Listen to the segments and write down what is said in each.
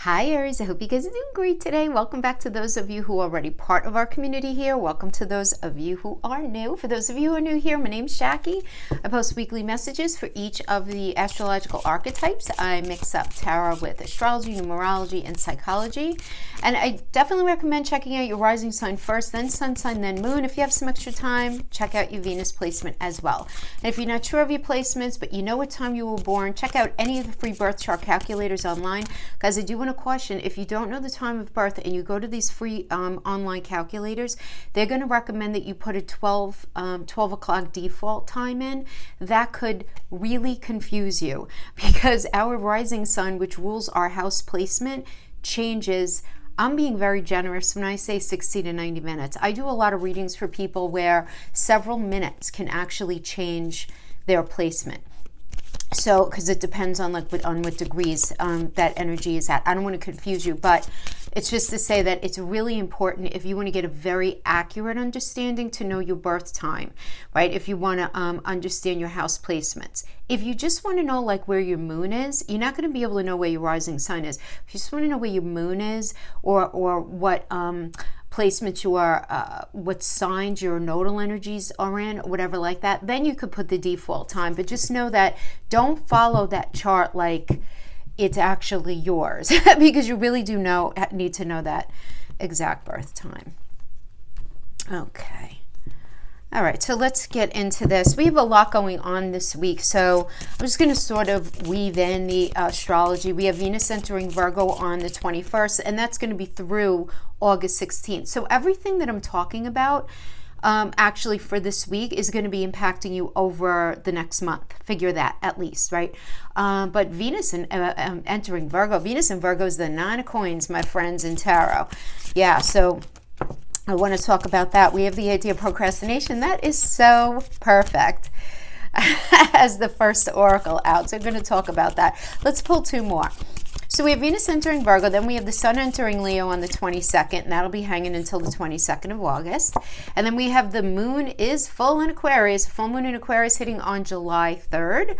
Hi Aries, I hope you guys are doing great today. Welcome back to those of you who are already part of our community here. Welcome to those of you who are new. For those of you who are new here, my name's Jackie. I post weekly messages for each of the astrological archetypes. I mix up tarot with astrology, numerology, and psychology. And I definitely recommend checking out your rising sign first, then sun sign, then moon. If you have some extra time, check out your Venus placement as well. And if you're not sure of your placements, but you know what time you were born, check out any of the free birth chart calculators online, because I do want to caution, if you don't know the time of birth and you go to these free online calculators, they're going to recommend that you put a 12 o'clock default time in. That could really confuse you because our rising sun, which rules our house placement, changes. I'm being very generous when I say 60 to 90 minutes. I do a lot of readings for people where several minutes can actually change their placement. So, because it depends on what degrees that energy is at. I don't want to confuse you, but it's just to say that it's really important if you want to get a very accurate understanding to know your birth time, right? If you want to understand your house placements. If you just want to know like where your moon is, you're not going to be able to know where your rising sun is. If you just want to know where your moon is or what placements you are, what signs your nodal energies are in, whatever like that, then you could put the default time. But just know that don't follow that chart like it's actually yours because you really do need to know that exact birth time. Okay. All right, so let's get into this. We have a lot going on this week, so I'm just going to sort of weave in the astrology. We have Venus entering Virgo on the 21st, and that's going to be through August 16th. So everything that I'm talking about actually for this week is going to be impacting you over the next month. Figure that at least, right? But Venus entering Virgo. Venus in Virgo is the 9 of coins, my friends, in tarot. Yeah, so I want to talk about that. We have the idea of procrastination. That is so perfect as the first oracle out. So we're going to talk about that. Let's pull two more. So we have Venus entering Virgo. Then we have the Sun entering Leo on the 22nd. And that'll be hanging until the 22nd of August. And then we have the moon is full in Aquarius. Full moon in Aquarius hitting on July 3rd.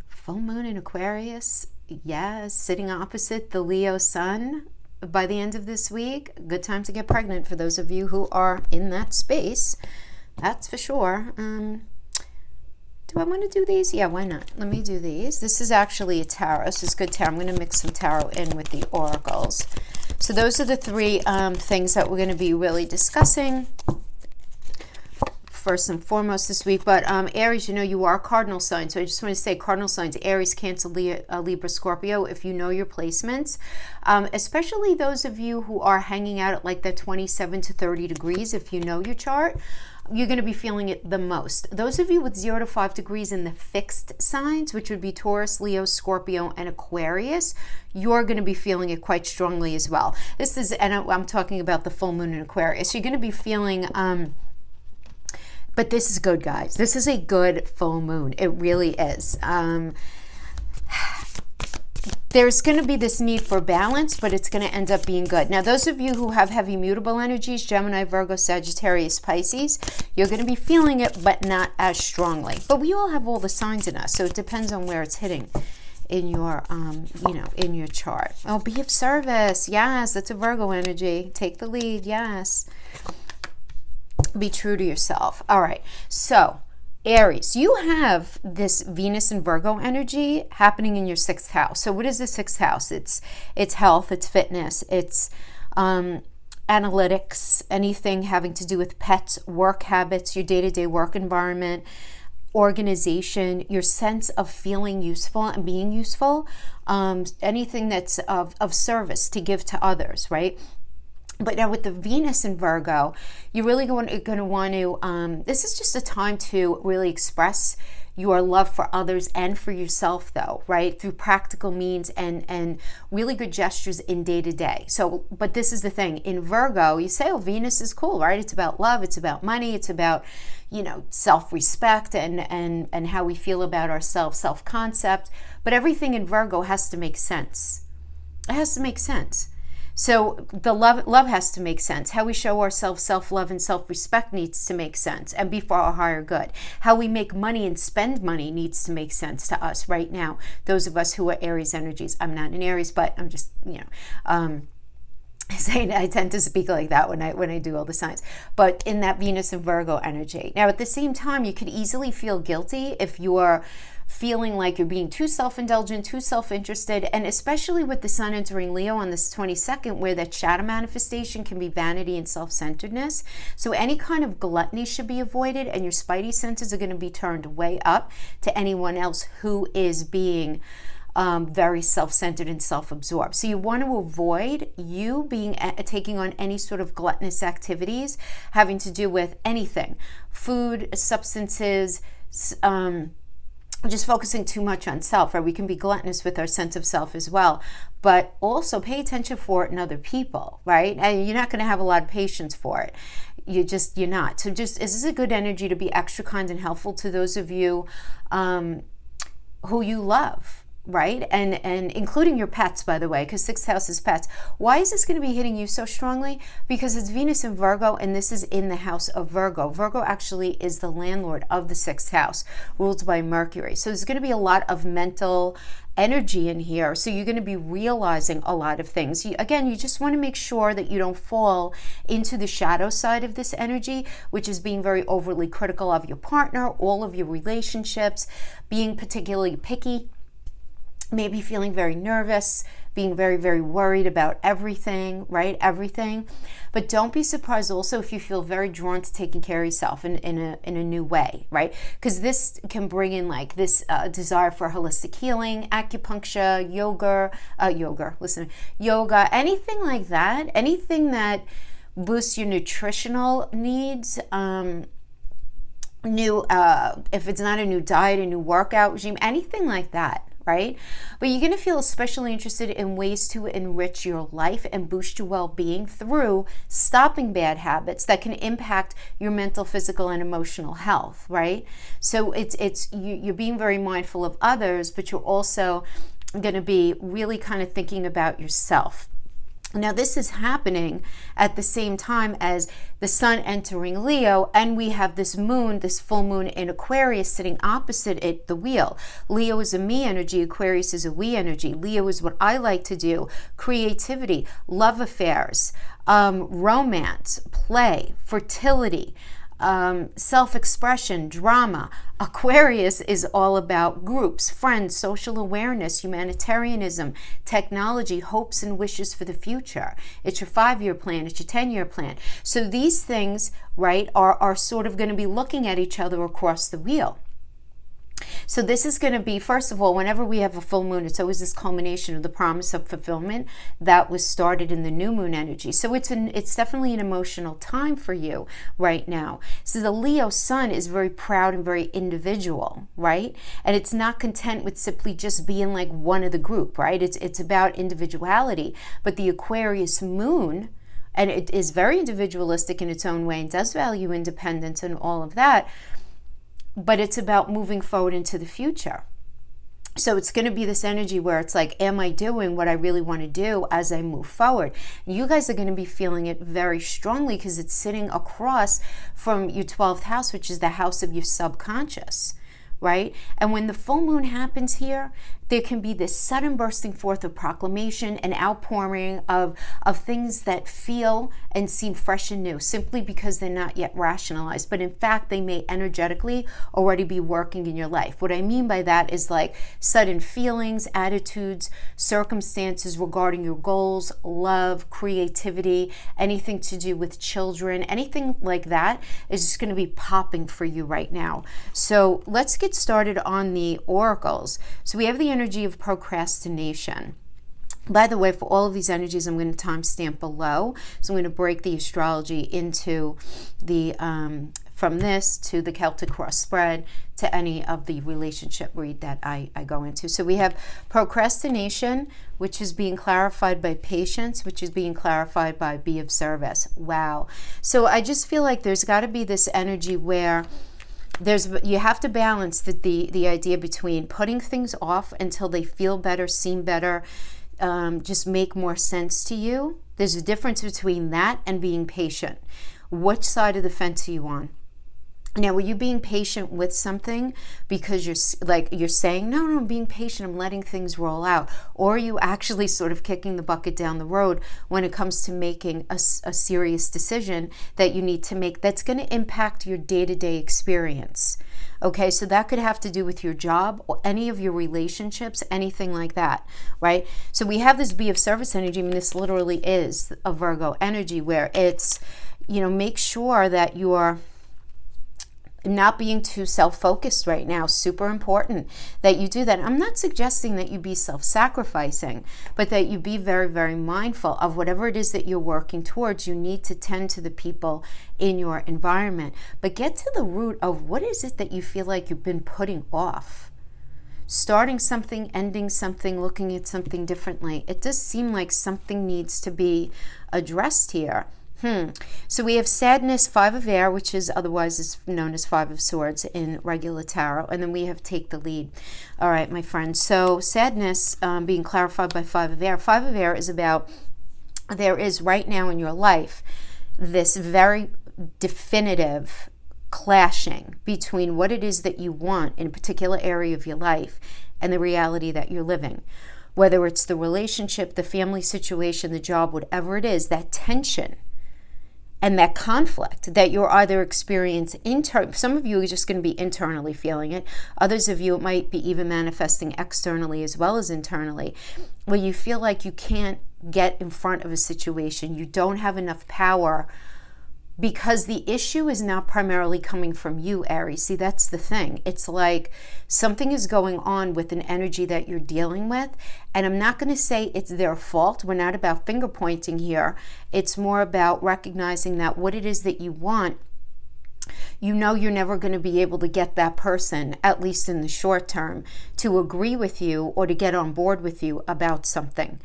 Full moon in Aquarius. Yes, sitting opposite the Leo sun. By the end of this week, good time to get pregnant for those of you who are in that space. That's for sure. Do I want to do these? Yeah, why not? Let me do these. This is actually a tarot. This is good tarot. I'm going to mix some tarot in with the oracles. So those are the three things that we're going to be really discussing first and foremost this week. But Aries, you know you are cardinal signs. So I just want to say cardinal signs, Aries, Cancer, Libra, Scorpio, if you know your placements, especially those of you who are hanging out at like the 27 to 30 degrees, if you know your chart, you're going to be feeling it the most. Those of you with 0 to 5 degrees in the fixed signs, which would be Taurus, Leo, Scorpio, and Aquarius, you're going to be feeling it quite strongly as well. This is, and I'm talking about the full moon in Aquarius. You're going to be feeling but this is good, guys. This is a good full moon. It really is. There's going to be this need for balance, but it's going to end up being good. Now, those of you who have heavy mutable energies, Gemini, Virgo, Sagittarius, Pisces, you're going to be feeling it, but not as strongly. But we all have all the signs in us, so it depends on where it's hitting in your, in your chart. Oh, be of service. Yes, that's a Virgo energy. Take the lead. Yes. Be true to yourself. All right. So, Aries, you have this Venus and Virgo energy happening in your 6th house. So what is the 6th house? It's health, it's fitness, it's analytics, anything having to do with pets, work habits, your day-to-day work environment, organization, your sense of feeling useful and being useful, anything that's of service to give to others, right? But now with the Venus in Virgo, you're really going to want to, this is just a time to really express your love for others and for yourself though, right? Through practical means and really good gestures in day to day. So, but this is the thing, in Virgo, you say, oh, Venus is cool, right? It's about love, it's about money, it's about, self-respect and how we feel about ourselves, self-concept. But everything in Virgo has to make sense. It has to make sense. So the love has to make sense. How we show ourselves self-love and self-respect needs to make sense and be for our higher good. How we make money and spend money needs to make sense to us right now. Those of us who are Aries energies. I'm not an Aries, but I'm just, I tend to speak like that when I do all the signs, but in that Venus and Virgo energy. Now, at the same time, you could easily feel guilty if you're feeling like you're being too self-indulgent, too self-interested, and especially with the Sun entering Leo on this 22nd, where that shadow manifestation can be vanity and self-centeredness. So any kind of gluttony should be avoided, and your spidey senses are going to be turned way up to anyone else who is being very self-centered and self-absorbed. So you want to avoid you taking on any sort of gluttonous activities having to do with anything, food, substances, just focusing too much on self, right? We can be gluttonous with our sense of self as well, but also pay attention for it in other people, right? And you're not going to have a lot of patience for it. You're not. So this is a good energy to be extra kind and helpful to those of you who you love, right? And including your pets, by the way, because 6th house is pets. Why is this going to be hitting you so strongly? Because it's Venus in Virgo, and this is in the house of Virgo. Virgo actually is the landlord of the 6th house, ruled by Mercury. So there's going to be a lot of mental energy in here. So you're going to be realizing a lot of things. You just want to make sure that you don't fall into the shadow side of this energy, which is being very overly critical of your partner, all of your relationships, being particularly picky, maybe feeling very nervous, being very, very worried about everything, right? Everything. But don't be surprised also if you feel very drawn to taking care of yourself in a new way, right? Because this can bring in like this desire for holistic healing, acupuncture, yoga, anything like that, anything that boosts your nutritional needs, if it's not a new diet, a new workout regime, anything like that. Right? But you're going to feel especially interested in ways to enrich your life and boost your well-being through stopping bad habits that can impact your mental, physical, and emotional health, right? So you're being very mindful of others, but you're also going to be really kind of thinking about yourself. Now, this is happening at the same time as the Sun entering Leo, and we have this moon, this full moon in Aquarius sitting opposite it, the wheel. Leo is a me energy, Aquarius is a we energy. Leo is what I like to do, creativity, love affairs, romance, play, fertility, self-expression, drama. Aquarius is all about groups, friends, social awareness, humanitarianism, technology, hopes and wishes for the future. It's your 5-year plan, it's your 10-year plan. So these things, right, are sort of going to be looking at each other across the wheel. So this is going to be, first of all, whenever we have a full moon, it's always this culmination of the promise of fulfillment that was started in the new moon energy. So it's definitely an emotional time for you right now. So the Leo sun is very proud and very individual, right? And it's not content with simply just being like one of the group, right? It's about individuality. But the Aquarius moon, and it is very individualistic in its own way and does value independence and all of that, but it's about moving forward into the future. So it's going to be this energy where it's like, am I doing what I really want to do as I move forward? You guys are going to be feeling it very strongly because it's sitting across from your 12th house, which is the house of your subconscious, right? And when the full moon happens here, there can be this sudden bursting forth of proclamation and outpouring of things that feel and seem fresh and new, simply because they're not yet rationalized. But in fact, they may energetically already be working in your life. What I mean by that is like sudden feelings, attitudes, circumstances regarding your goals, love, creativity, anything to do with children, anything like that is just going to be popping for you right now. So let's get started on the oracles. So we have the energy of procrastination. By the way, for all of these energies, I'm going to timestamp below. So I'm going to break the astrology into the from this to the Celtic cross spread to any of the relationship read that I go into. So we have procrastination, which is being clarified by patience, which is being clarified by be of service. Wow. So I just feel like there's got to be this energy where you have to balance the idea between putting things off until they feel better, seem better, just make more sense to you. There's a difference between that and being patient. Which side of the fence are you on? Now, were you being patient with something because you're saying, no, I'm being patient, I'm letting things roll out? Or are you actually sort of kicking the bucket down the road when it comes to making a serious decision that you need to make that's going to impact your day-to-day experience? Okay, so that could have to do with your job or any of your relationships, anything like that, right? So we have this Be of Service energy. I mean, this literally is a Virgo energy where it's, make sure that you're not being too self-focused right now. Super important that you do that. I'm not suggesting that you be self-sacrificing, but that you be very, very mindful of whatever it is that you're working towards. You need to tend to the people in your environment, but get to the root of what is it that you feel like you've been putting off. Starting something, ending something, looking at something differently. It does seem like something needs to be addressed here. So we have sadness, 5 of air, which is otherwise is known as 5 of swords in regular tarot. And then we have take the lead. All right, my friends. So sadness being clarified by 5 of air. 5 of air is about, there is right now in your life this very definitive clashing between what it is that you want in a particular area of your life and the reality that you're living. Whether it's the relationship, the family situation, the job, whatever it is, that tension and that conflict that you're either experiencing some of you are just going to be internally feeling it. Others of you, it might be even manifesting externally as well as internally, where you feel like you can't get in front of a situation. You don't have enough power because the issue is not primarily coming from you, Aries. See, that's the thing. It's like something is going on with an energy that you're dealing with. And I'm not going to say it's their fault. We're not about finger pointing here. It's more about recognizing that what it is that you want, you're never going to be able to get that person, at least in the short term, to agree with you or to get on board with you about something.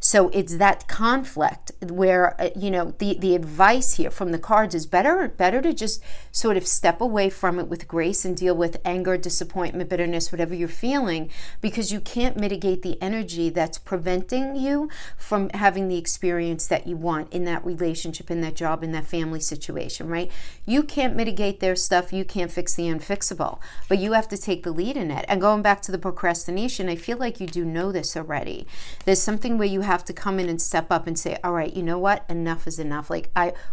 So it's that conflict where, the advice here from the cards is better to just sort of step away from it with grace and deal with anger, disappointment, bitterness, whatever you're feeling, because you can't mitigate the energy that's preventing you from having the experience that you want in that relationship, in that job, in that family situation, right? You can't mitigate their stuff. You can't fix the unfixable, but you have to take the lead in it. And going back to the procrastination, I feel like you do know this already. There's something where you have to come in and step up and say, all right, you know what? Enough is enough.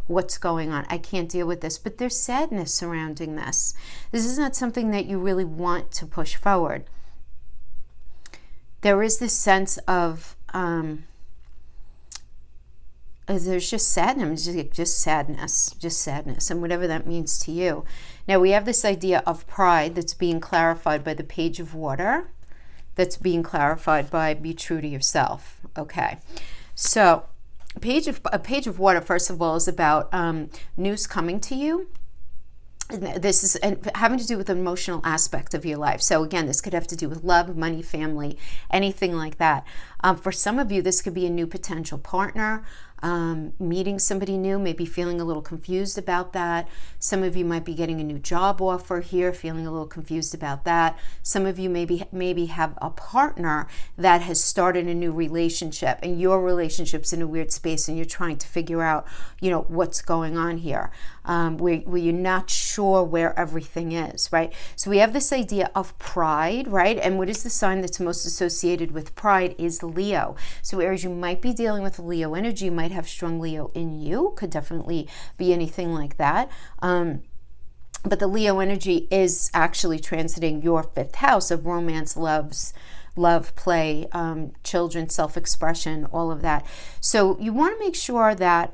What's going on? I can't deal with this. But there's sadness surrounding this. This is not something that you really want to push forward. There is this sense of, there's just sadness, just sadness, and whatever that means to you. Now we have this idea of pride that's being clarified by the Page of Water, that's being clarified by be true to yourself. Okay, so a page of water, first of all, is about news coming to you. This is having to do with the emotional aspect of your life. So again, this could have to do with love, money, family, anything like that. For some of you, this could be a new potential partner, meeting somebody new, maybe feeling a little confused about that. Some of you might be getting a new job offer here, feeling a little confused about that. Some of you maybe have a partner that has started a new relationship and your relationship's in a weird space and you're trying to figure out, what's going on here, where you're not sure where everything is, right? So we have this idea of pride, right? And what is the sign that's most associated with pride is Leo. So Aries, you might be dealing with Leo energy. You might have strong Leo in you. Could definitely be anything like that. But the Leo energy is actually transiting your 5th house of romance, love, play, children, self-expression, all of that. So you want to make sure that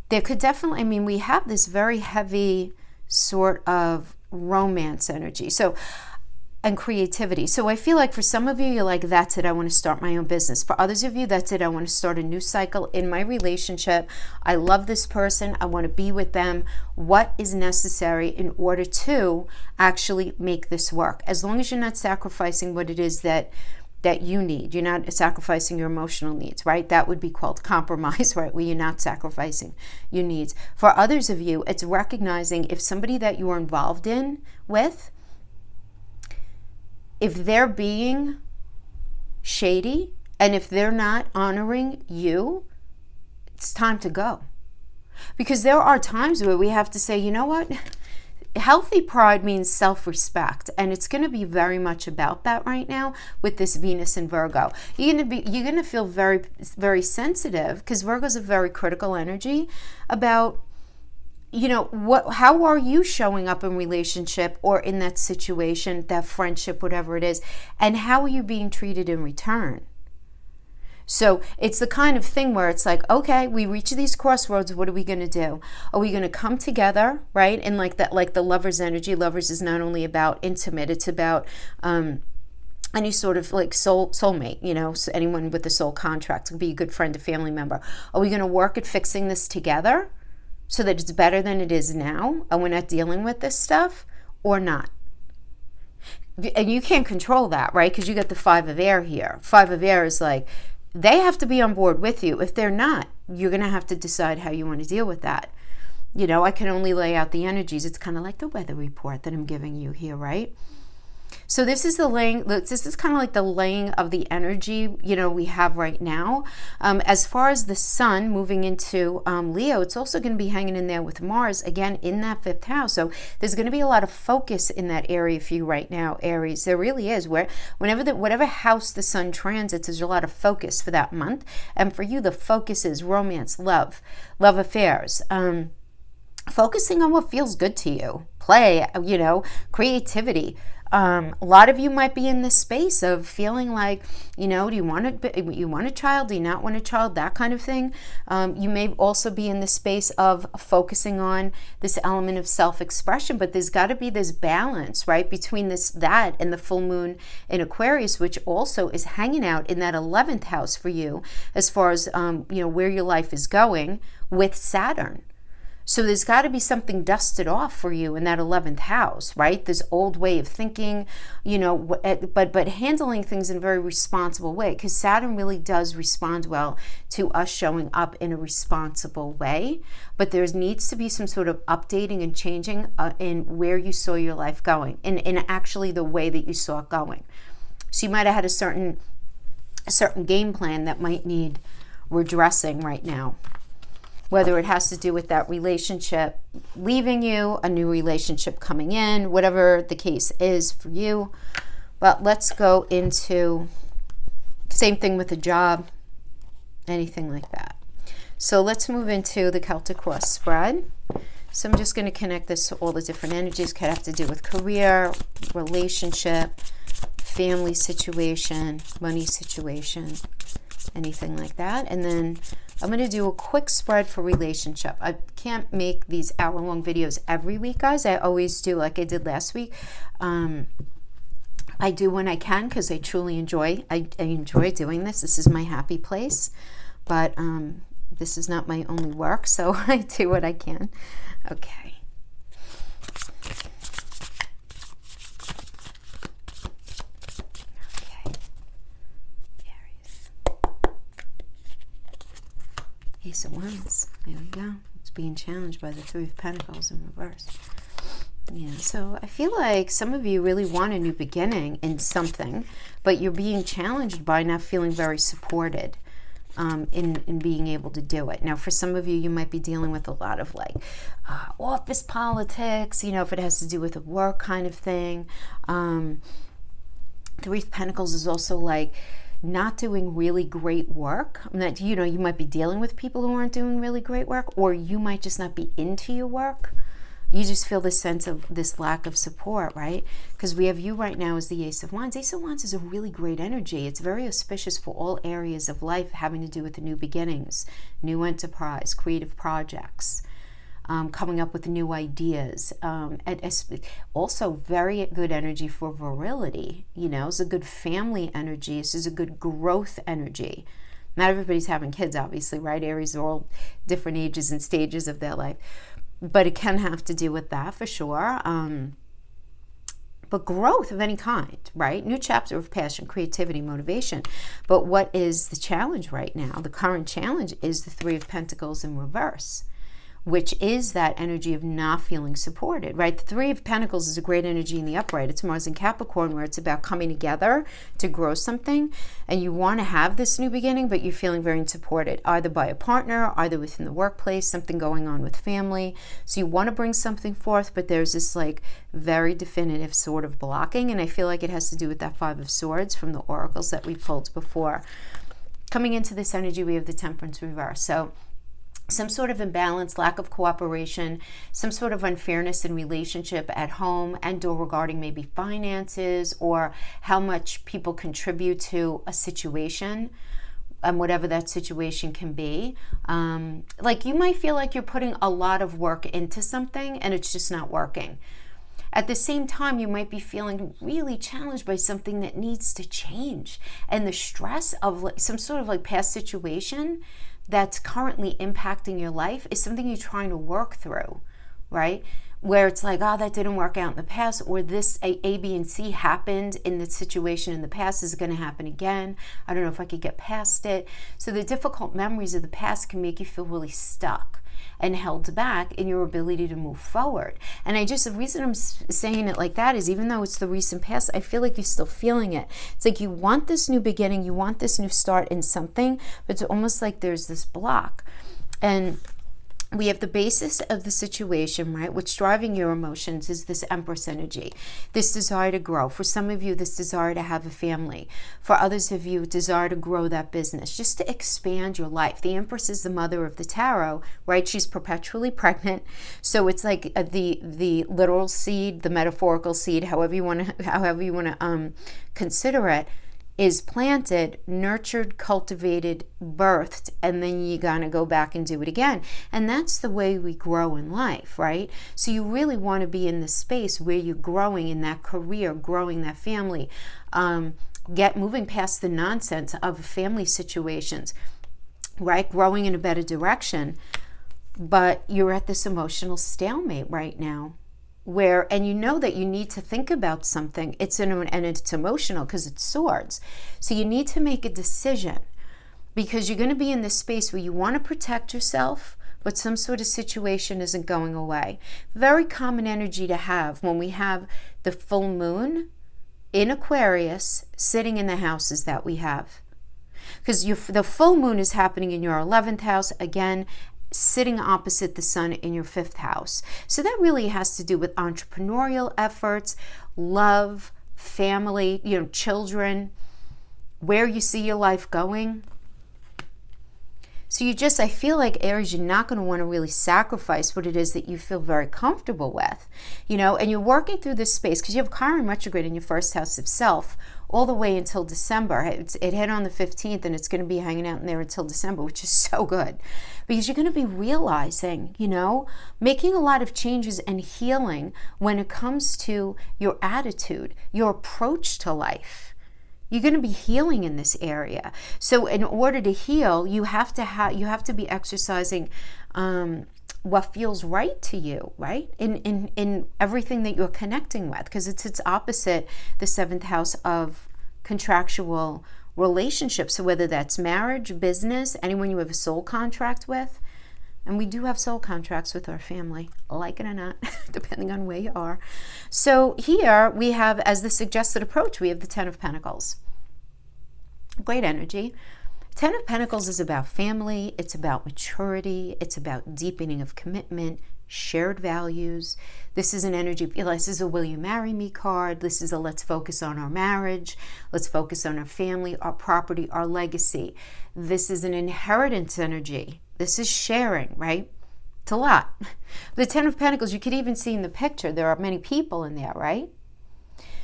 there could definitely, we have this very heavy sort of romance energy. And creativity. So I feel like for some of you, you're like, that's it, I want to start my own business. For others of you, that's it, I want to start a new cycle in my relationship. I love this person, I want to be with them. What is necessary in order to actually make this work? As long as you're not sacrificing what it is that you need. You're not sacrificing your emotional needs, right? That would be called compromise, right? Where you're not sacrificing your needs. For others of you, it's recognizing if somebody that you are involved with, if they're being shady, and if they're not honoring you, it's time to go. Because there are times where we have to say, you know what? Healthy pride means self-respect, and it's going to be very much about that right now with this Venus in Virgo. You're going to feel very, very sensitive, because Virgo's a very critical energy about, you know, how are you showing up in relationship or in that situation, that friendship, whatever it is, and how are you being treated in return? So it's the kind of thing where it's like, okay, we reach these crossroads. What are we going to do? Are we going to come together, right? And like that, like the Lovers energy. Lovers is not only about intimate; it's about any sort of like soulmate. You know, so anyone with a soul contract could be a good friend, a family member. Are we going to work at fixing this together so that it's better than it is now, and we're not dealing with this stuff, or not? And you can't control that, right? Because you got the Five of Air here. Five of Air is like, they have to be on board with you. If they're not, you're going to have to decide how you want to deal with that. You know, I can only lay out the energies. It's kind of like the weather report that I'm giving you here, right? So this is this is kind of like the laying of the energy, you know, we have right now. As far as the sun moving into Leo, it's also going to be hanging in there with Mars, again, in that 5th house. So there's going to be a lot of focus in that area for you right now, Aries. There really is. Whatever house the sun transits, there's a lot of focus for that month. And for you, the focus is romance, love affairs. Focusing on what feels good to you. Play, you know, creativity. A lot of you might be in this space of feeling like, you know, do you want a child? Do you not want a child? That kind of thing. You may also be in the space of focusing on this element of self-expression, but there's got to be this balance, right, between that and the full moon in Aquarius, which also is hanging out in that 11th house for you, as far as, you know, where your life is going with Saturn. So there's got to be something dusted off for you in that 11th house, right? This old way of thinking, you know, but handling things in a very responsible way, because Saturn really does respond well to us showing up in a responsible way. But there needs to be some sort of updating and changing in where you saw your life going, in actually the way that you saw it going. So you might have had a certain game plan that might need redressing right now. Whether it has to do with that relationship leaving you, a new relationship coming in, whatever the case is for you. But let's go into same thing with the job, anything like that. So let's move into the Celtic cross spread. So I'm just going to connect this to all the different energies. Could have to do with career, relationship, family situation, money situation, anything like that. And then I'm going to do a quick spread for relationship. I can't make these hour-long videos every week, guys. I always do, like I did last week. I do when I can, because I truly enjoy. I enjoy doing this. This is my happy place. But this is not my only work, so I do what I can. Okay. Ace of Wands. There we go. It's being challenged by the Three of Pentacles in reverse. Yeah, so I feel like some of you really want a new beginning in something, but you're being challenged by not feeling very supported in being able to do it. Now, for some of you, you might be dealing with a lot of like office politics, you know, if it has to do with a work kind of thing. Three of Pentacles is also like not doing really great work. That, you know, you might be dealing with people who aren't doing really great work, or you might just not be into your work. You just feel this sense of this lack of support, right? Because we have you right now as the Ace of Wands. Ace of Wands is a really great energy. It's very auspicious for all areas of life having to do with the new beginnings, new enterprise, creative projects, coming up with new ideas. Also very good energy for virility. You know, it's a good family energy. This is a good growth energy. Not everybody's having kids, obviously, right? Aries are all different ages and stages of their life. But it can have to do with that for sure. But growth of any kind, right? New chapter of passion, creativity, motivation. But what is the challenge right now? The current challenge is the Three of Pentacles in reverse, which is that energy of not feeling supported, right? The Three of Pentacles is a great energy in the upright. It's Mars in Capricorn, where it's about coming together to grow something, and you want to have this new beginning, but you're feeling very unsupported, either by a partner, either within the workplace, something going on with family. So you want to bring something forth, but there's this like very definitive sort of blocking, and I feel like it has to do with that Five of Swords from the oracles that we pulled before. Coming into this energy, we have the Temperance reverse. So some sort of imbalance, lack of cooperation, some sort of unfairness in relationship at home and or regarding maybe finances or how much people contribute to a situation and whatever that situation can be. Like you might feel like you're putting a lot of work into something and it's just not working. At the same time, you might be feeling really challenged by something that needs to change. And the stress of some sort of like past situation that's currently impacting your life is something you're trying to work through, right? Where it's like, oh, that didn't work out in the past, or this A, B, and C happened in the situation in the past. Is it going to happen again? I don't know if I could get past it. So the difficult memories of the past can make you feel really stuck and held back in your ability to move forward. And the reason I'm saying it like that is even though it's the recent past, I feel like you're still feeling it. It's like you want this new beginning, you want this new start in something, but it's almost like there's this block. And we have the basis of the situation, right? What's driving your emotions is this Empress energy, this desire to grow. For some of you, this desire to have a family. For others of you, desire to grow that business, just to expand your life. The Empress is the mother of the tarot, right? She's perpetually pregnant. So it's like the literal seed, the metaphorical seed, however you want to consider it, is planted, nurtured, cultivated, birthed, and then you're gonna go back and do it again. And that's the way we grow in life, right? So you really want to be in the space where you're growing in that career, growing that family, moving past the nonsense of family situations, right? Growing in a better direction. But you're at this emotional stalemate right now, and you know that you need to think about something. It's emotional because it's swords. So you need to make a decision because you're going to be in this space where you want to protect yourself, but some sort of situation isn't going away. Very common energy to have when we have the full moon in Aquarius sitting in the houses that we have. Because the full moon is happening in your 11th house, again, sitting opposite the sun in your 5th house. So that really has to do with entrepreneurial efforts, love, family, children, where you see your life going. So I feel like Aries, you're not going to want to really sacrifice what it is that you feel very comfortable with, and you're working through this space because you have Chiron retrograde in your 1st house of self all the way until December. It hit on the 15th and it's going to be hanging out in there until December, which is so good because you're going to be realizing, making a lot of changes and healing when it comes to your attitude, your approach to life. You're going to be healing in this area. So in order to heal, you have to be exercising what feels right to you, right? In everything that you're connecting with, because it's opposite the 7th house of contractual relationships. So whether that's marriage, business, anyone you have a soul contract with, and we do have soul contracts with our family, like it or not, depending on where you are. So here we have, as the suggested approach, we have the 10 of Pentacles. Great energy. 10 of Pentacles is about family. It's about maturity. It's about deepening of commitment, shared values. This is an energy, this is a will you marry me card. This is a let's focus on our marriage. Let's focus on our family, our property, our legacy. This is an inheritance energy. This is sharing, right? It's a lot. The 10 of Pentacles, you could even see in the picture, there are many people in there, right?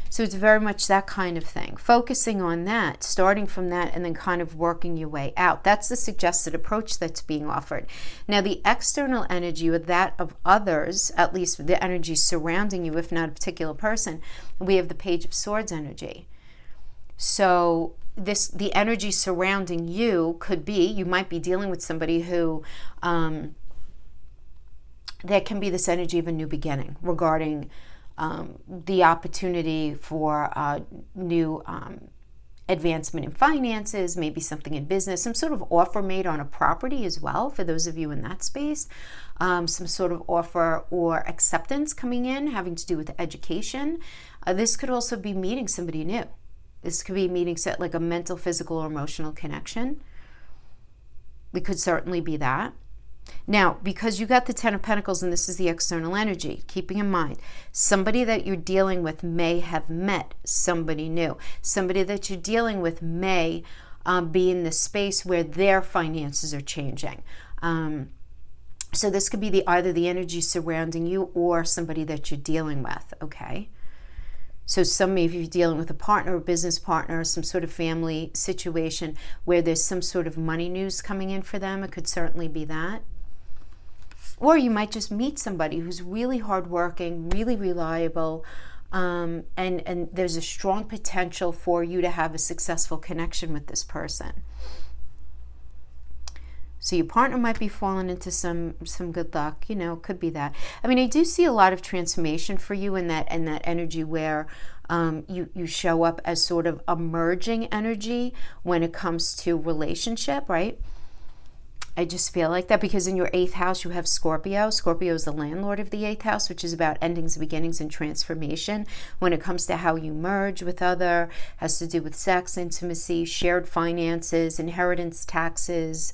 So it's very much that kind of thing. Focusing on that, starting from that, and then kind of working your way out. That's the suggested approach that's being offered. Now, the external energy, or that of others, at least the energy surrounding you, if not a particular person, we have the Page of Swords energy. So the energy surrounding you could be, you might be dealing with somebody who, there can be this energy of a new beginning regarding the opportunity for new advancement in finances, maybe something in business, some sort of offer made on a property as well, for those of you in that space. Some sort of offer or acceptance coming in, having to do with education. This could also be meeting somebody new. This could be meeting like a mental, physical, or emotional connection. We could certainly be that. Now, because you got the Ten of Pentacles and this is the external energy, keeping in mind, somebody that you're dealing with may have met somebody new. Somebody that you're dealing with may be in the space where their finances are changing. So this could be either the energy surrounding you or somebody that you're dealing with, okay? So some of you are dealing with a partner, a business partner, some sort of family situation where there's some sort of money news coming in for them. It could certainly be that. Or you might just meet somebody who's really hardworking, really reliable, and there's a strong potential for you to have a successful connection with this person. So your partner might be falling into some good luck, you know, could be that. I mean, I do see a lot of transformation for you in that energy where you show up as sort of a merging energy when it comes to relationship, right? I just feel like that because in your 8th house you have Scorpio. Scorpio is the landlord of the 8th house, which is about endings, beginnings, and transformation. When it comes to how you merge with other, has to do with sex, intimacy, shared finances, inheritance taxes,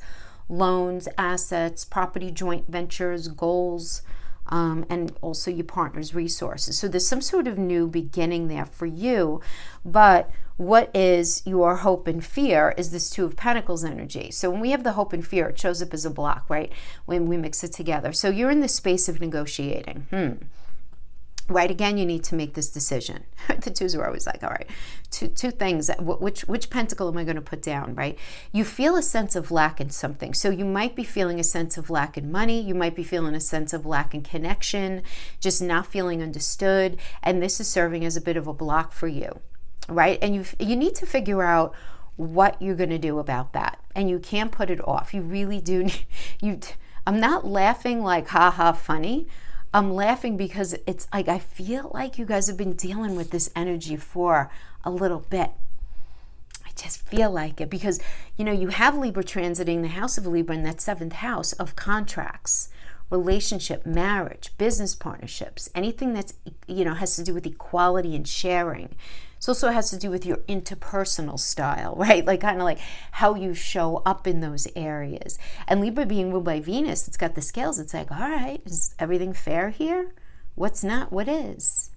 loans, assets, property, joint ventures, goals, and also your partner's resources. So there's some sort of new beginning there for you, but what is your hope and fear is this Two of Pentacles energy. So when we have the hope and fear, it shows up as a block, right? When we mix it together. So you're in the space of negotiating. Right, again, you need to make this decision. The twos are always like, all right, two things. Which pentacle am I going to put down, right? You feel a sense of lack in something. So you might be feeling a sense of lack in money. You might be feeling a sense of lack in connection, just not feeling understood. And this is serving as a bit of a block for you, right? And you need to figure out what you're going to do about that. And you can't put it off. You really do. I'm not laughing like, ha ha, funny. I'm laughing because it's like I feel like you guys have been dealing with this energy for a little bit. I just feel like it because, you know, you have Libra transiting the house of Libra in that 7th house of contracts, relationship, marriage, business partnerships, anything that's, you know, has to do with equality and sharing. It also has to do with your interpersonal style, right? Like kind of like how you show up in those areas. And Libra being ruled by Venus, it's got the scales. It's like, all right, is everything fair here? What's not? What is?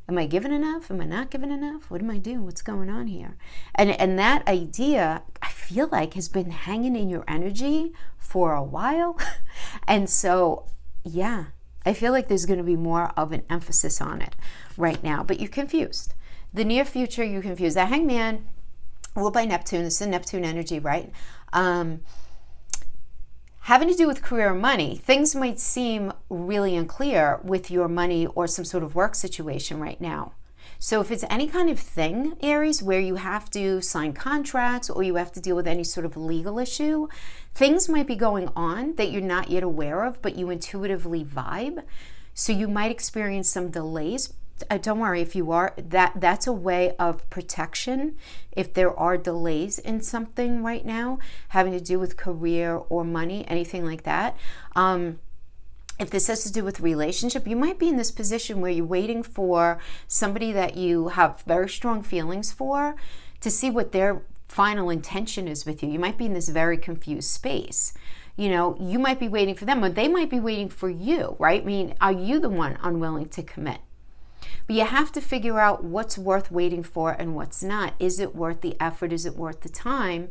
Am I giving enough? Am I not giving enough? What am I doing? What's going on here? And that idea, I feel like, has been hanging in your energy for a while. And so, yeah, I feel like there's going to be more of an emphasis on it right now. But you're confused. The near future, you're confused. That Hangman, ruled by Neptune, this is Neptune energy, right? Having to do with career or money, things might seem really unclear with your money or some sort of work situation right now. So if it's any kind of thing, Aries, where you have to sign contracts or you have to deal with any sort of legal issue, things might be going on that you're not yet aware of, but you intuitively vibe. So you might experience some delays. Don't worry if you are, that's a way of protection if there are delays in something right now having to do with career or money, anything like that. If this has to do with relationship, you might be in this position where you're waiting for somebody that you have very strong feelings for to see what their final intention is with you. You might be in this very confused space. You know, you might be waiting for them or they might be waiting for you, right? I mean, are you the one unwilling to commit? But you have to figure out what's worth waiting for and what's not. Is it worth the effort? Is it worth the time?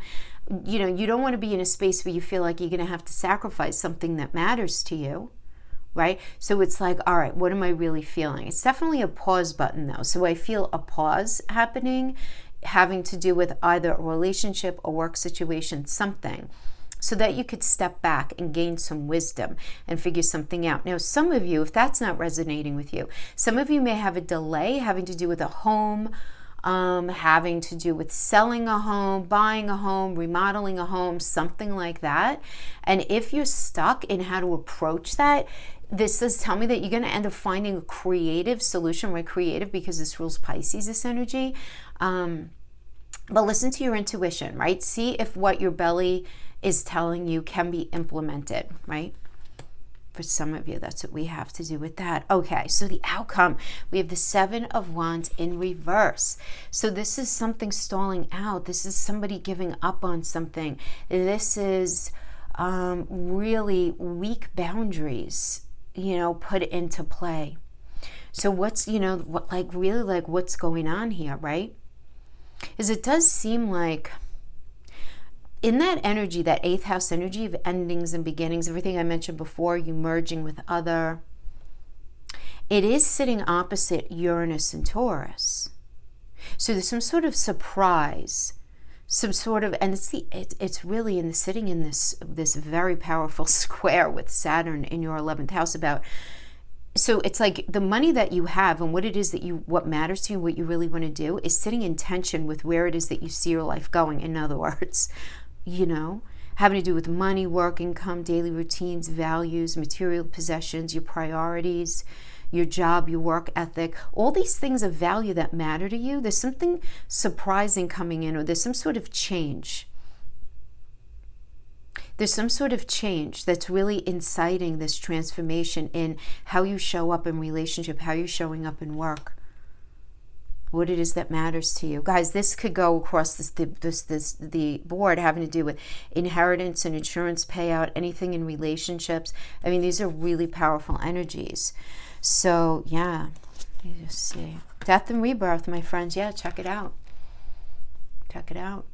You know, you don't want to be in a space where you feel like you're going to have to sacrifice something that matters to you, right? So it's like, all right, what am I really feeling? It's definitely a pause button though. So I feel a pause happening, having to do with either a relationship, a work situation, something, so that you could step back and gain some wisdom and figure something out. Now, some of you, if that's not resonating with you, some of you may have a delay having to do with a home, having to do with selling a home, buying a home, remodeling a home, something like that. And if you're stuck in how to approach that, this does tell me that you're going to end up finding a creative solution, right? Creative because this rules Pisces, this energy. But listen to your intuition, right? See if what your belly is telling you can be implemented, right? For some of you, that's what we have to do with that. Okay, so the outcome, we have the Seven of Wands in reverse. So this is something stalling out. This is somebody giving up on something. This is really weak boundaries, put into play. So what's, what's going on here, right? Is it does seem like in that energy, that 8th house energy of endings and beginnings, everything I mentioned before, you merging with other, it is sitting opposite Uranus and Taurus. So there's some sort of surprise, some sort of, and it's really sitting in this very powerful square with Saturn in your 11th house about. So it's like the money that you have and what it is that what matters to you, what you really want to do is sitting in tension with where it is that you see your life going. In other words, having to do with money, work, income, daily routines, values, material possessions, your priorities, your job, your work ethic, all these things of value that matter to you. There's something surprising coming in, or there's some sort of change. There's some sort of change that's really inciting this transformation in how you show up in relationship, how you're showing up in work, what it is that matters to you. Guys, this could go across the board, having to do with inheritance and insurance payout, anything in relationships. I mean, these are really powerful energies. So, yeah, let me just see. Death and rebirth, my friends. Yeah, check it out. Check it out.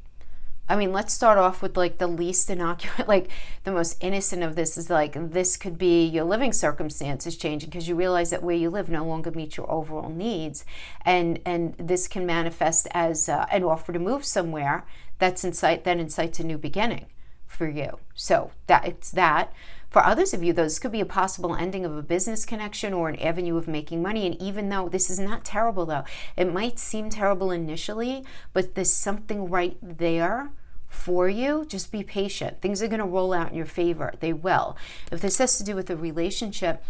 I mean, let's start off with like the least innocuous, like the most innocent of this is like, this could be your living circumstances changing because you realize that where you live no longer meets your overall needs. And this can manifest as an offer to move somewhere that incites a new beginning for you. So it's that. For others of you, though, this could be a possible ending of a business connection or an avenue of making money. And even though this is not terrible, though, it might seem terrible initially, but there's something right there for you. Just be patient. Things are going to roll out in your favor. They will. If this has to do with a relationship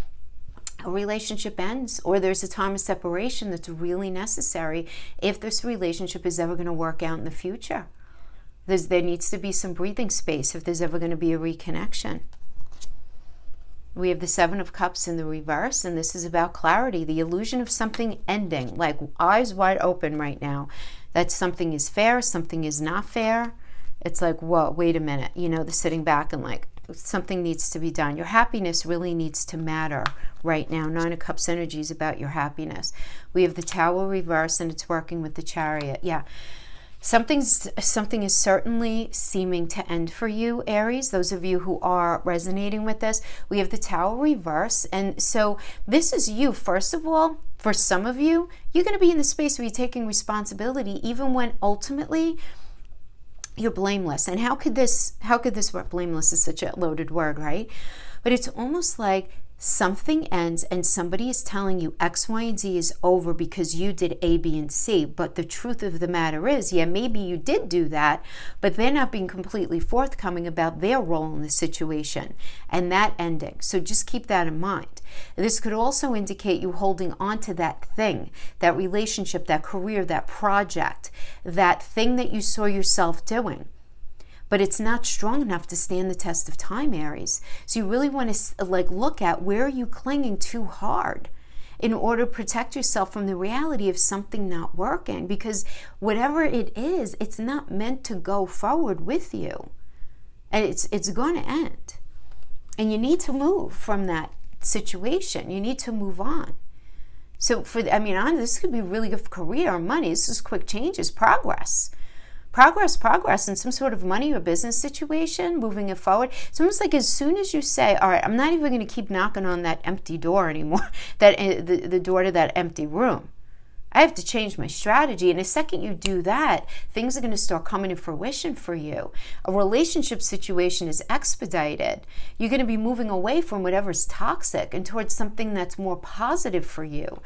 ends, or there's a time of separation that's really necessary if this relationship is ever going to work out in the future. There needs to be some breathing space if there's ever going to be a reconnection. We have the Seven of Cups in the reverse, and this is about clarity, the illusion of something ending, like eyes wide open right now, that something is fair, something is not fair. It's like, whoa, wait a minute, the sitting back and like, something needs to be done. Your happiness really needs to matter right now. 9 of Cups energy is about your happiness. We have the Tower reverse, and it's working with the Chariot. Yeah. Something is certainly seeming to end for you, Aries, those of you who are resonating with this. We have the Tower reverse, and so this is you. First of all, for some of you, you're going to be in the space where you're taking responsibility, even when ultimately you're blameless. And how could this work? Blameless is such a loaded word, right? But it's almost like something ends and somebody is telling you X, Y, and Z is over because you did A, B, and C. But the truth of the matter is, yeah, maybe you did do that, but they're not being completely forthcoming about their role in the situation and that ending. So just keep that in mind. This could also indicate you holding on to that thing, that relationship, that career, that project, that thing that you saw yourself doing. But it's not strong enough to stand the test of time, Aries. So you really want to look at where are you clinging too hard in order to protect yourself from the reality of something not working. Because whatever it is, it's not meant to go forward with you. And it's going to end. And you need to move from that situation. You need to move on. So this could be really good for career or money. This is quick changes, progress in some sort of money or business situation, moving it forward. It's almost like as soon as you say, all right, I'm not even going to keep knocking on that empty door anymore, the door to that empty room. I have to change my strategy. And the second you do that, things are going to start coming to fruition for you. A relationship situation is expedited. You're going to be moving away from whatever's toxic and towards something that's more positive for you.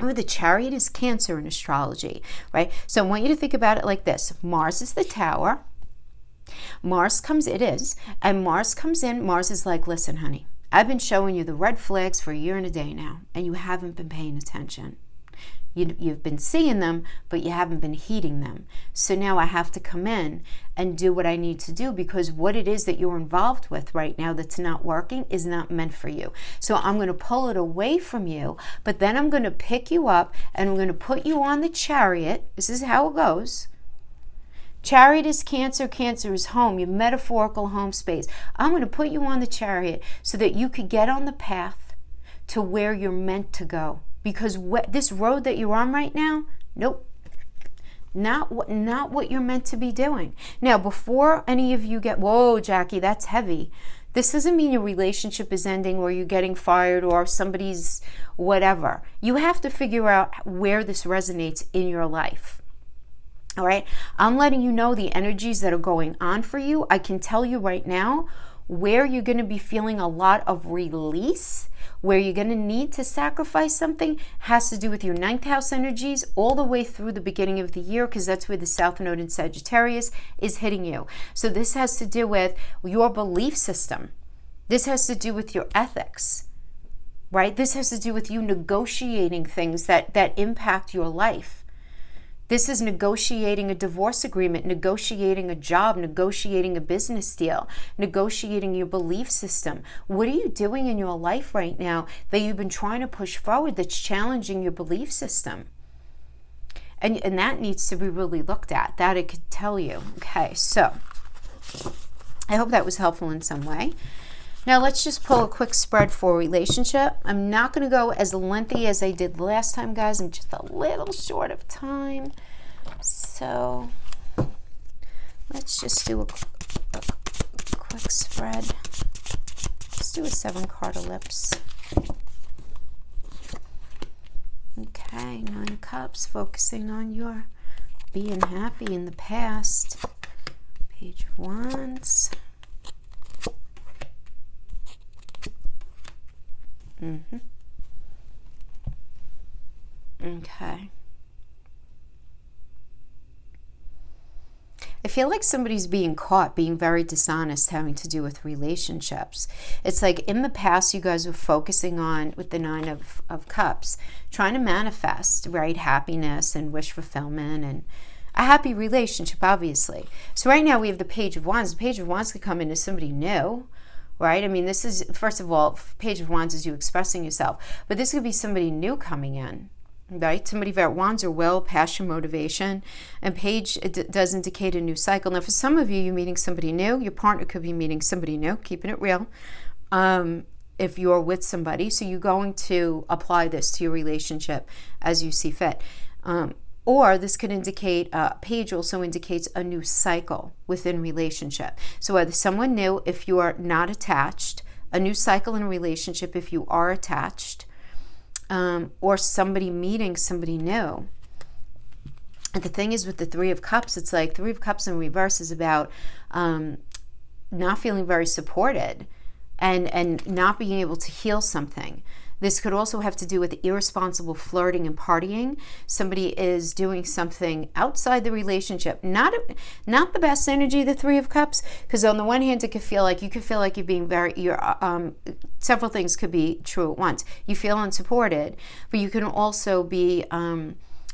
The Chariot is Cancer in astrology, right? So I want you to think about it like this. Mars is the Tower. Mars comes in. Mars is like, listen, honey, I've been showing you the red flags for a year and a day now, and you haven't been paying attention. You've been seeing them, but you haven't been heeding them. So now I have to come in and do what I need to do, because what it is that you're involved with right now that's not working is not meant for you. So I'm going to pull it away from you, but then I'm going to pick you up and I'm going to put you on the chariot. This is how it goes. Chariot is Cancer. Cancer is home, your metaphorical home space. I'm going to put you on the chariot so that you could get on the path to where you're meant to go. Because this road that you're on right now, nope, not what you're meant to be doing. Now, before any of you get, whoa, Jackie, that's heavy. This doesn't mean your relationship is ending or you're getting fired or somebody's whatever. You have to figure out where this resonates in your life. All right, I'm letting you know the energies that are going on for you. I can tell you right now where you're going to be feeling a lot of release, where you're going to need to sacrifice something, has to do with your 9th house energies all the way through the beginning of the year, because that's where the South Node in Sagittarius is hitting you. So this has to do with your belief system. This has to do with your ethics, right? This has to do with you negotiating things that impact your life. This is negotiating a divorce agreement, negotiating a job, negotiating a business deal, negotiating your belief system. What are you doing in your life right now that you've been trying to push forward that's challenging your belief system? And that needs to be really looked at. That I could tell you. Okay, so I hope that was helpful in some way. Now let's just pull a quick spread for relationship. I'm not going to go as lengthy as I did last time, guys. I'm just a little short of time. So let's just do a quick spread. Let's do a 7-card ellipse. Okay, 9 cups, focusing on your being happy in the past. Page of Wands. Okay. I feel like somebody's being caught being very dishonest, having to do with relationships. It's like in the past you guys were focusing on, with the 9 of Cups, trying to manifest, right, happiness and wish fulfillment and a happy relationship, obviously. So right now we have the Page of Wands. The Page of Wands could come in as somebody new. Right? I mean, this is, first of all, Page of Wands is you expressing yourself. But this could be somebody new coming in, right? Somebody that Wands or will, passion, motivation. And Page, it does indicate a new cycle. Now, for some of you, you're meeting somebody new. Your partner could be meeting somebody new, keeping it real. If you're with somebody. So you're going to apply this to your relationship as you see fit. Or this could indicate, Page also indicates a new cycle within relationship. So whether someone new, if you are not attached, a new cycle in a relationship if you are attached, or somebody meeting somebody new. And the thing is with the 3 of Cups, it's like 3 of Cups in reverse is about not feeling very supported and not being able to heal something. This could also have to do with irresponsible flirting and partying. Somebody is doing something outside the relationship. Not the best energy, the 3 of Cups, because on the one hand, it could feel like you're being several things could be true at once. You feel unsupported, but you can also be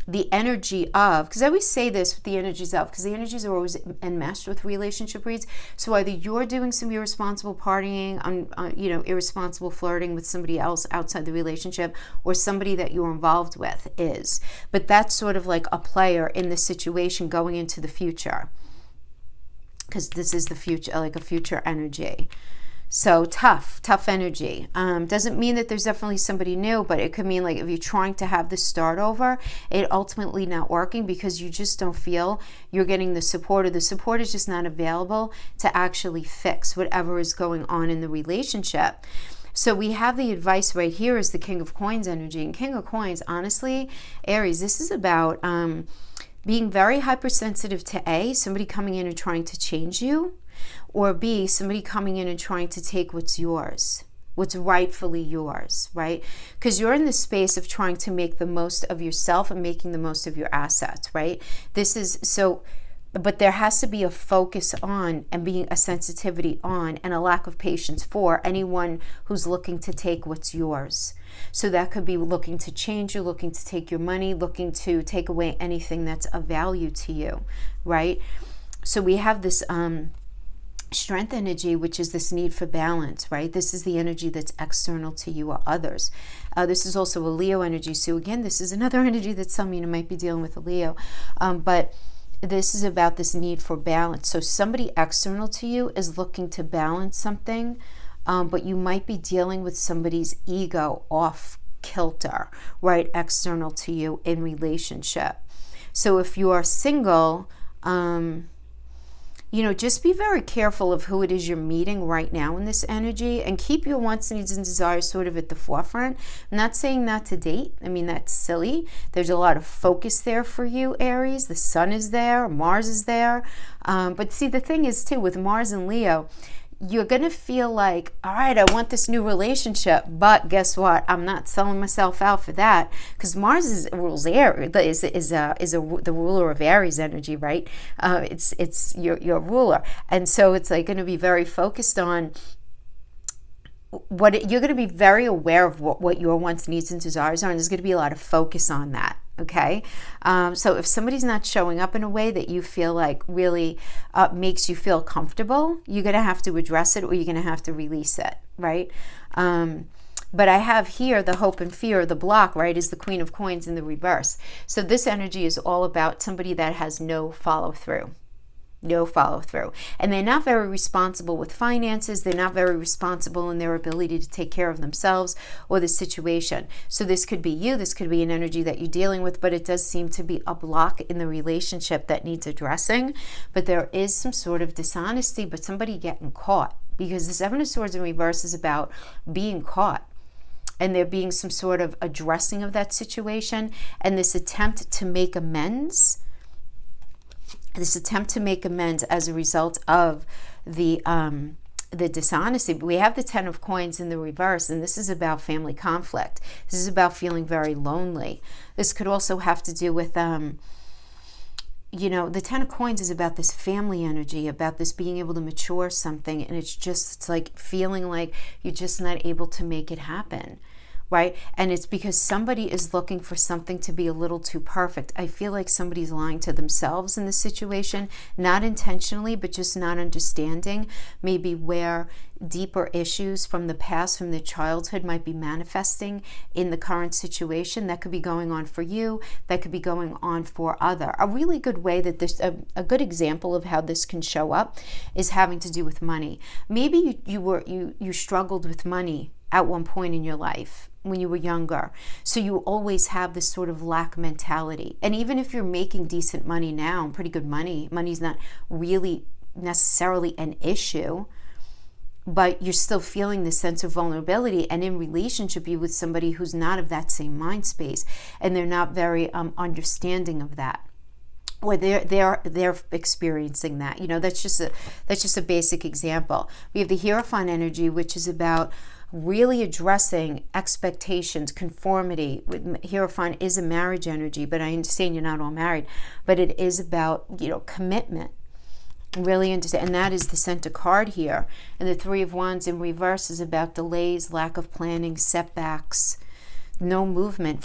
the energy of, because I always say this with the energies of, because the energies are always enmeshed with relationship reads. So either you're doing some irresponsible partying, irresponsible flirting with somebody else outside the relationship, or somebody that you're involved with is. But that's sort of like a player in the situation going into the future, because this is the future, like a future energy. So tough energy. Doesn't mean that there's definitely somebody new, but it could mean like if you're trying to have this start over, it ultimately not working because you just don't feel you're getting the support, or the support is just not available to actually fix whatever is going on in the relationship. So we have the advice right here is the King of Coins energy. And King of Coins, honestly, Aries, this is about being very hypersensitive to somebody coming in and trying to change you, or B, somebody coming in and trying to take what's yours, what's rightfully yours, right? Because you're in the space of trying to make the most of yourself and making the most of your assets, right? This is, so But there has to be a focus on and being a sensitivity on and a lack of patience for anyone who's looking to take what's yours. So that could be looking to change you, looking to take your money, looking to take away anything that's of value to you, right? So we have this strength energy, which is this need for balance, right? This is the energy that's external to you or others. This is also a Leo energy. So again, this is another energy that some of you might be dealing with a Leo. But this is about this need for balance. So somebody external to you is looking to balance something, but you might be dealing with somebody's ego off kilter, right? External to you in relationship. So if you are single, just be very careful of who it is you're meeting right now in this energy, and keep your wants, needs, and desires sort of at the forefront. I'm not saying not to date. I mean, that's silly. There's a lot of focus there for you, Aries. The sun is there, Mars is there. But see, the thing is too, with Mars and Leo, you're going to feel like, all right, I want this new relationship, but guess what? I'm not selling myself out for that, because Mars rules Aries, the ruler of Aries energy, right? It's your ruler. And so it's like going to be very focused on you're going to be very aware of what your wants, needs, and desires are, and there's going to be a lot of focus on that. Okay, so if somebody's not showing up in a way that you feel like really makes you feel comfortable, you're going to have to address it, or you're going to have to release it, right? But I have here the hope and fear, the block, right, is the Queen of Coins in the reverse. So this energy is all about somebody that has no follow through. And they're not very responsible with finances. They're not very responsible in their ability to take care of themselves or the situation. So this could be you. This could be an energy that you're dealing with, but it does seem to be a block in the relationship that needs addressing. But there is some sort of dishonesty, but somebody getting caught, because the Seven of Swords in reverse is about being caught. And there being some sort of addressing of that situation, and this attempt to make amends. This attempt to make amends as a result of the dishonesty. But we have the Ten of Coins in the reverse, and this is about family conflict. This is about feeling very lonely. This could also have to do with, the Ten of Coins is about this family energy, about this being able to mature something, and it's like feeling like you're just not able to make it happen. Right? And it's because somebody is looking for something to be a little too perfect. I feel like somebody's lying to themselves in this situation, not intentionally, but just not understanding maybe where deeper issues from the past, from their childhood, might be manifesting in the current situation. That could be going on for you. That could be going on for other. A really good way that this, a good example of how this can show up is having to do with money. Maybe you struggled with money at one point in your life when you were younger. So you always have this sort of lack mentality. And even if you're making decent money now, pretty good money, money's not really necessarily an issue, but you're still feeling this sense of vulnerability, and in relationship you're with somebody who's not of that same mind space, and they're not very understanding of that, or they're experiencing that. That's just a basic example. We have the Hierophant energy, which is about really addressing expectations, conformity. Hierophant is a marriage energy, but I understand you're not all married, but it is about, commitment. Really understand, and that is the center card here. And the Three of Wands in reverse is about delays, lack of planning, setbacks, no movement,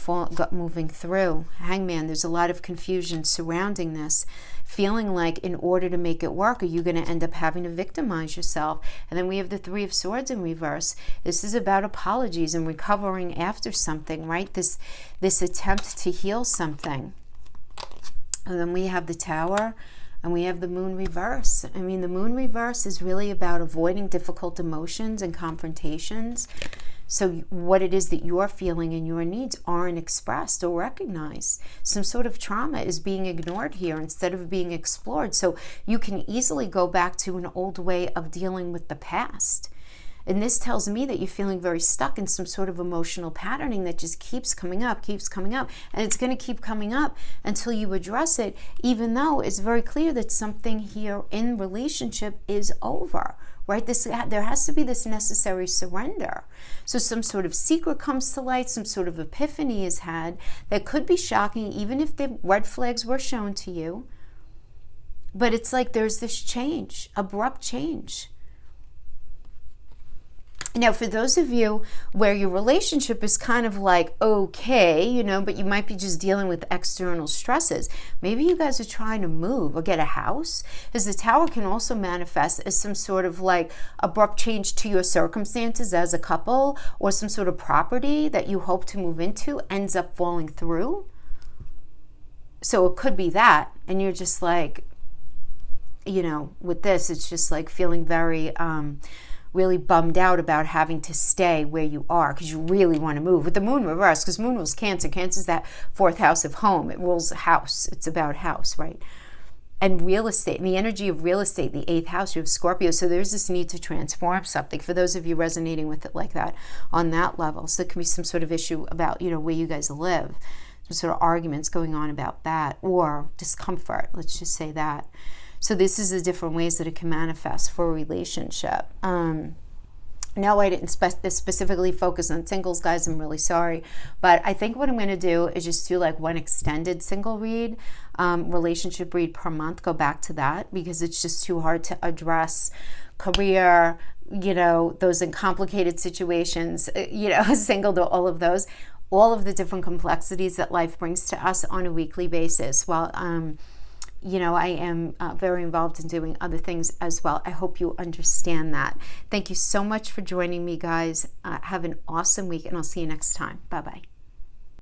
moving through. Hangman, there's a lot of confusion surrounding this, feeling like in order to make it work, are you going to end up having to victimize yourself? And then we have the Three of Swords in reverse. This is about apologies and recovering after something, right? This attempt to heal something. And then we have the Tower, and we have the Moon reverse. I mean, the Moon reverse is really about avoiding difficult emotions and confrontations. So what it is that you're feeling and your needs aren't expressed or recognized. Some sort of trauma is being ignored here instead of being explored. So you can easily go back to an old way of dealing with the past. And this tells me that you're feeling very stuck in some sort of emotional patterning that just keeps coming up. And it's going to keep coming up until you address it, even though it's very clear that something here in relationship is over. Right? There has to be this necessary surrender. So some sort of secret comes to light, some sort of epiphany is had that could be shocking, even if the red flags were shown to you. But it's like there's this change, abrupt change. Now, for those of you where your relationship is kind of like okay, you know, but you might be just dealing with external stresses. Maybe you guys are trying to move or get a house, because the Tower can also manifest as some sort of like abrupt change to your circumstances as a couple, or some sort of property that you hope to move into ends up falling through. So it could be that, and you're just like, you know, with this, it's just like feeling very really bummed out about having to stay where you are because you really want to move. With the moon reverse, because moon rules Cancer. Cancer is that fourth house of home. It rules a house. It's about house, right? And real estate, and the energy of real estate, the eighth house, you have Scorpio. So there's this need to transform something for those of you resonating with it like that on that level. So it can be some sort of issue about, you know, where you guys live, some sort of arguments going on about that, or discomfort. Let's just say that. So this is the different ways that it can manifest for a relationship. No, I didn't specifically focus on singles, guys. I'm really sorry. But I think what I'm going to do is just do like one extended single read, relationship read per month. Go back to that because it's just too hard to address career, you know, those in complicated situations, you know, single to all of those, all of the different complexities that life brings to us on a weekly basis. Well, you know, I am very involved in doing other things as well. I hope you understand that. Thank you so much for joining me, guys. Have an awesome week, and I'll see you next time. Bye-bye.